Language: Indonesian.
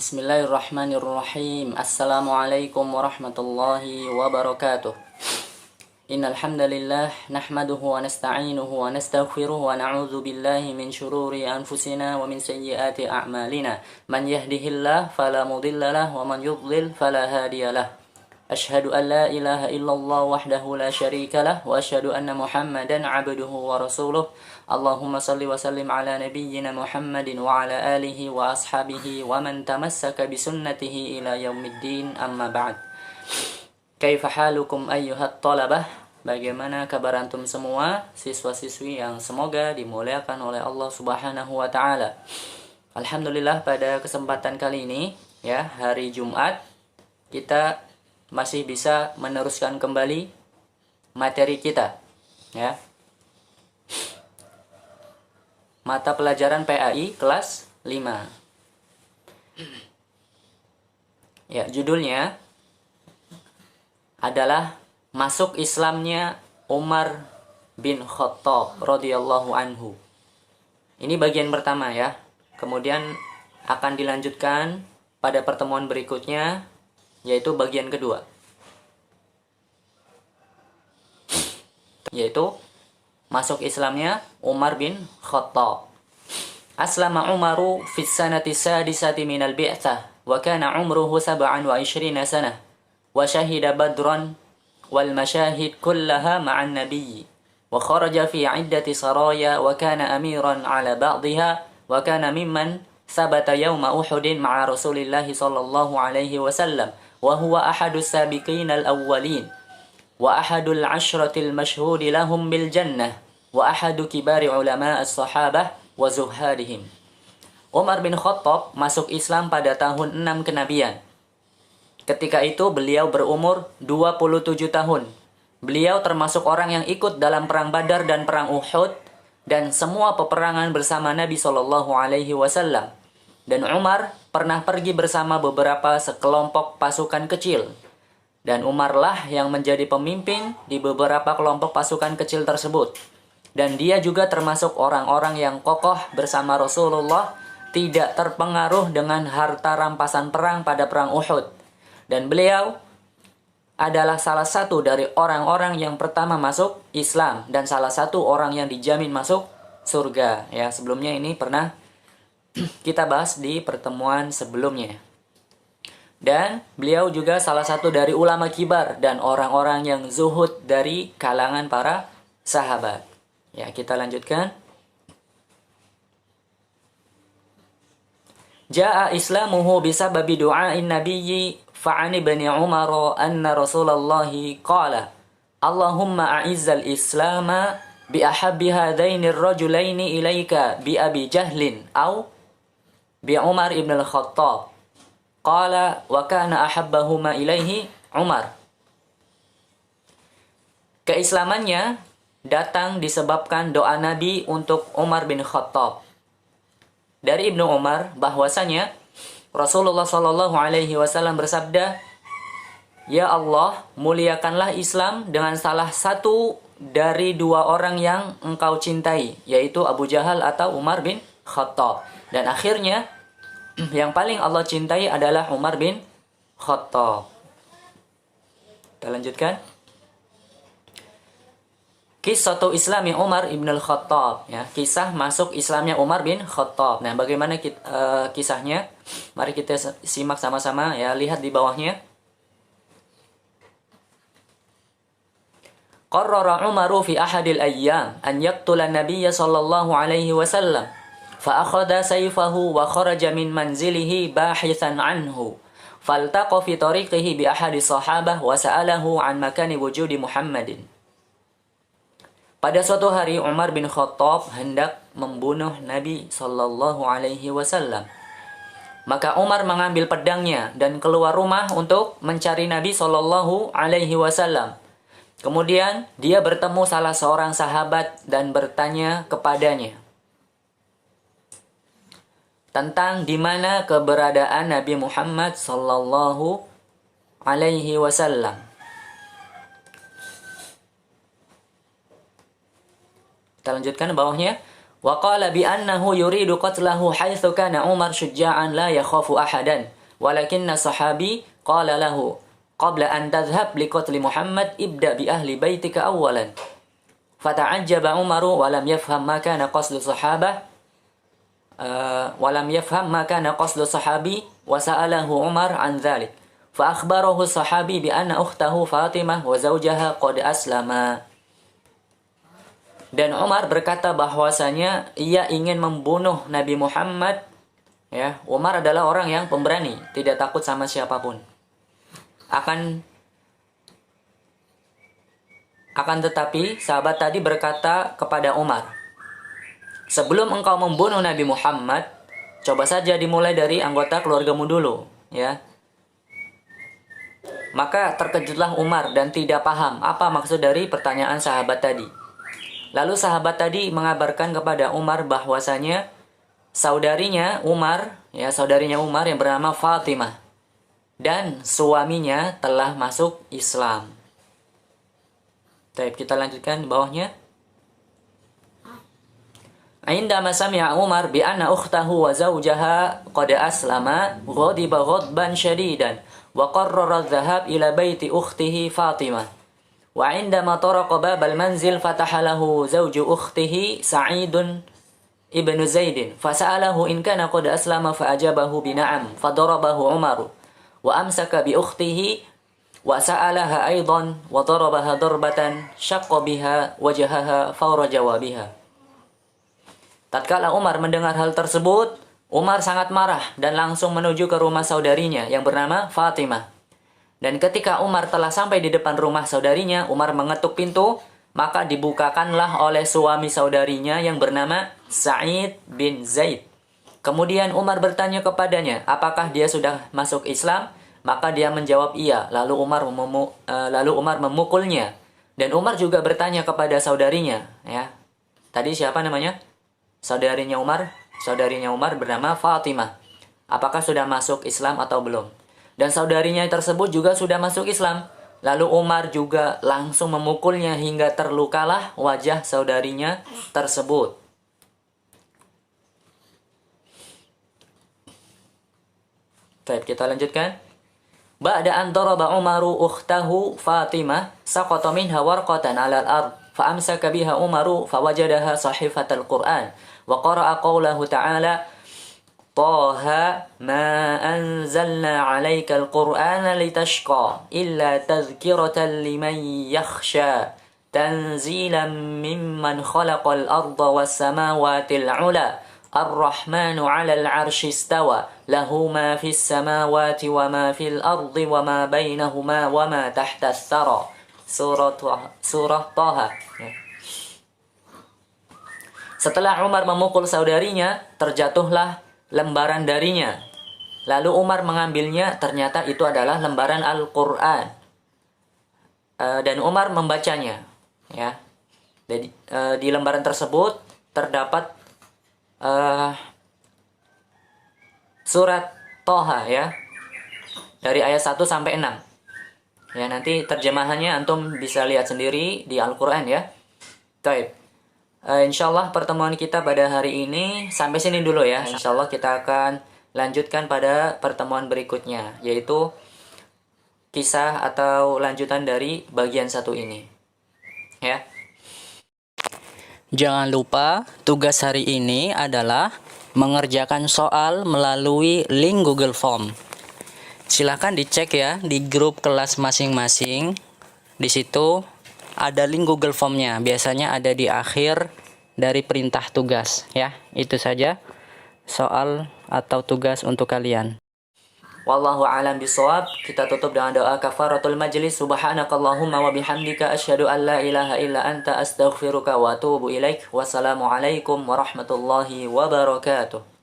Bismillahirrahmanirrahim. Assalamualaikum warahmatullahi wabarakatuh. Innal hamdalillah nahmaduhu wa nasta'inuhu wa nastaghfiruhu wa na'udzu billahi min shururi anfusina wa min sayyiati a'malina. Man yahdihillahu fala mudilla lahu wa man yudlil fala hadiyalah. Ashhadu an la ilaha illallah wahdahu la syarika lah wa ashhadu anna Muhammadan 'abduhu wa rasuluh. Allahumma salli wa sallim ala nabiyyina Muhammadin wa ala alihi wa ashabihi wa man tamassaka bi sunnatihi ila yaumiddin, amma ba'd. Kaifa halukum ayyuhat talabah? Bagaimana kabar antum semua siswa-siswi yang semoga dimuliakan oleh Allah Subhanahu wa taala. Alhamdulillah, pada kesempatan kali ini ya, hari Jumat, kita masih bisa meneruskan kembali materi kita ya. Mata pelajaran PAI kelas 5. Ya, judulnya adalah Masuk Islamnya Umar bin Khattab radhiyallahu anhu. Ini bagian pertama ya. Kemudian akan dilanjutkan pada pertemuan berikutnya, yaitu bagian kedua, yaitu masuk Islamnya Umar bin Khattab. Aslama Umaru fi sanati sadisati minal bi'tsah wa kana umruhu 27 sanah wa syahida badran wal masyahid kullaha ma'an nabiyyi wa kharaja fi 'iddati saraya wa kana amiran 'ala ba'dihha wa kana mimman sabata yawma Uhudin ma'a Rasulillahi sallallahu alaihi wasallam wa huwa ahadus sabiqin al-awwalin wa ahadul 'ashratil mashhudi lahum bil jannah wa ahadu kibari ulama as-sahabah wa zuhadihim. Umar bin Khattab masuk Islam pada tahun 6 kenabian. Ketika itu beliau berumur 27 tahun. Beliau termasuk orang yang ikut dalam perang Badar dan perang Uhud dan semua peperangan bersama Nabi sallallahu alaihi wasallam. Dan Umar pernah pergi bersama beberapa sekelompok pasukan kecil. Dan Umarlah yang menjadi pemimpin di beberapa kelompok pasukan kecil tersebut. Dan dia juga termasuk orang-orang yang kokoh bersama Rasulullah, tidak terpengaruh dengan harta rampasan perang pada perang Uhud. Dan beliau adalah salah satu dari orang-orang yang pertama masuk Islam dan salah satu orang yang dijamin masuk surga. Ya, sebelumnya ini pernah kita bahas di pertemuan sebelumnya. Dan beliau juga salah satu dari ulama kibar dan orang-orang yang zuhud dari kalangan para sahabat. Ya, kita lanjutkan. Ja'a islamuhu bisababi du'ain nabiyyi fa'ani bani Umar anna Rasulullah qala Allahumma a'izzal islama bi ahabbi hadaini ar-rajulaini ilaika bi Abi Jahlin au bi Umar ibn al-Khattab. Qala wa kana ahabbahuma ilaihi Umar. Keislamannya datang disebabkan doa Nabi untuk Umar bin Khattab. Dari Ibnu Umar bahwasanya Rasulullah sallallahu alaihi wasallam bersabda, "Ya Allah, muliakanlah Islam dengan salah satu dari dua orang yang engkau cintai, yaitu Abu Jahal atau Umar bin Khattab." Dan akhirnya yang paling Allah cintai adalah Umar bin Khattab. Kita lanjutkan. Kisah Islami Umar ibn al-Khattab. Ya, kisah masuk Islamnya Umar bin Khattab. Nah, bagaimana kisahnya? Mari kita simak sama-sama ya, lihat di bawahnya. Qarrara Umaru fi ahadil ayyam an yaqtula an-nabiyya sallallahu alaihi wasallam. فأخذ سيفه وخرج من منزله باحثا عنه فالتقى في طريقه بأحد الصحابة وسأله عن مكان وجود محمد. Pada suatu hari Umar bin Khattab hendak membunuh Nabi sallallahu alaihi wasallam. Maka Umar mengambil pedangnya dan keluar rumah untuk mencari Nabi sallallahu alaihi wasallam. Kemudian dia bertemu salah seorang sahabat dan bertanya kepadanya tentang di mana keberadaan Nabi Muhammad sallallahu alaihi wasallam. Kita lanjutkan bawahnya. Wa qala bi annahu yuridu qatlahu haitsu kana Umar syuja'an la yakhafu ahadan walakinna sahabi qala lahu qabla an tadhhab liqatli Muhammad ibda bi ahli baitika awwalan. Fata'ajjaba Umaru wa lam yafham ma kana qasdu sahabah wa lam yafham ma kana qasdu sahabi wa sa'alahu Umar an dhalik. Fa akhbarahu sahabi bi anna ukhtahu Fatimah wa zawjaha qad aslama. Dan Umar berkata bahwasanya ia ingin membunuh Nabi Muhammad. Ya, Umar adalah orang yang pemberani, tidak takut sama siapapun. Akan tetapi sahabat tadi berkata kepada Umar, sebelum engkau membunuh Nabi Muhammad, coba saja dimulai dari anggota keluargamu dulu, ya. Maka terkejutlah Umar dan tidak paham apa maksud dari pertanyaan sahabat tadi. Lalu sahabat tadi mengabarkan kepada Umar bahwasanya saudarinya Umar yang bernama Fatimah dan suaminya telah masuk Islam. Baik, kita lanjutkan di bawahnya. Indama sami'a Umar bi anna ukhtahu wa zawjaha qad aslama ghadiba ghadban shadidan wa qarrara adh-dhahab ila baiti ukhtihi Fatimah. Wa 'indama taraqa babal manzil fataha lahu zawju ukhtihi Sa'id ibn Zaid fasa'alahu in kana qad aslama fa ajabahu bi na'am fadarabahu Umar wa amsaka bi ukhtihi wa sa'alaha aidan wa darabaha darbatan syaqqa biha wajhaha fawra jawabiha. Tatkala Umar mendengar hal tersebut, Umar sangat marah dan langsung menuju ke rumah saudarinya yang bernama Fatimah. Dan ketika Umar telah sampai di depan rumah saudarinya, Umar mengetuk pintu, maka dibukakanlah oleh suami saudarinya yang bernama Sa'id bin Zaid. Kemudian Umar bertanya kepadanya, apakah dia sudah masuk Islam? Maka dia menjawab iya. Lalu Umar memukulnya. Dan Umar juga bertanya kepada saudarinya, ya. Tadi siapa namanya? Saudarinya Umar bernama Fatimah. Apakah sudah masuk Islam atau belum? Dan saudarinya tersebut juga sudah masuk Islam. Lalu Umar juga langsung memukulnya hingga terlukalah wajah saudarinya tersebut. Baik, kita lanjutkan. Ba'da an daraba Umaru ukhtahu Fatimah saqata minha warqatan 'ala al-ard fa amsaka biha Umaru fawajadaha sahifatal Qur'an wa qara'a qawlahu ta'ala Taha ma anzalna 'alaikal Qur'ana litashqa illa tadhkiratan liman yakhsha tanzilan mimman khalaqal arda was samawati al-'ula ar-rahmanu 'alal 'arsyi istawa lahu ma fis samawati wa ma fil ardi wa ma bainahuma wa ma tahta ats-tsara. Surah Taha. Setelah Umar memukul saudarinya, terjatuhlah lembaran darinya. Lalu Umar mengambilnya, ternyata itu adalah lembaran Al-Quran. Dan Umar membacanya. Ya. Jadi, di lembaran tersebut terdapat surat Toha, ya. Dari ayat 1 sampai 6. Ya, nanti terjemahannya antum bisa lihat sendiri di Al-Quran, ya. Baik. Insyaallah pertemuan kita pada hari ini sampai sini dulu ya. Insyaallah kita akan lanjutkan pada pertemuan berikutnya, yaitu kisah atau lanjutan dari bagian 1 ini. Ya. Jangan lupa tugas hari ini adalah mengerjakan soal melalui link Google Form. Silahkan dicek ya di grup kelas masing-masing. Di situ ada link Google Form-nya, biasanya ada di akhir dari perintah tugas ya. Itu saja soal atau tugas untuk kalian. Wallahu a'lam bishawab. Kita tutup dengan doa kafaratul majlis. Subhanakallahumma wa bihamdika asyhadu an la ilaha illa anta astaghfiruka wa atubu ilaik. Wassalamualaikum warahmatullahi wabarakatuh.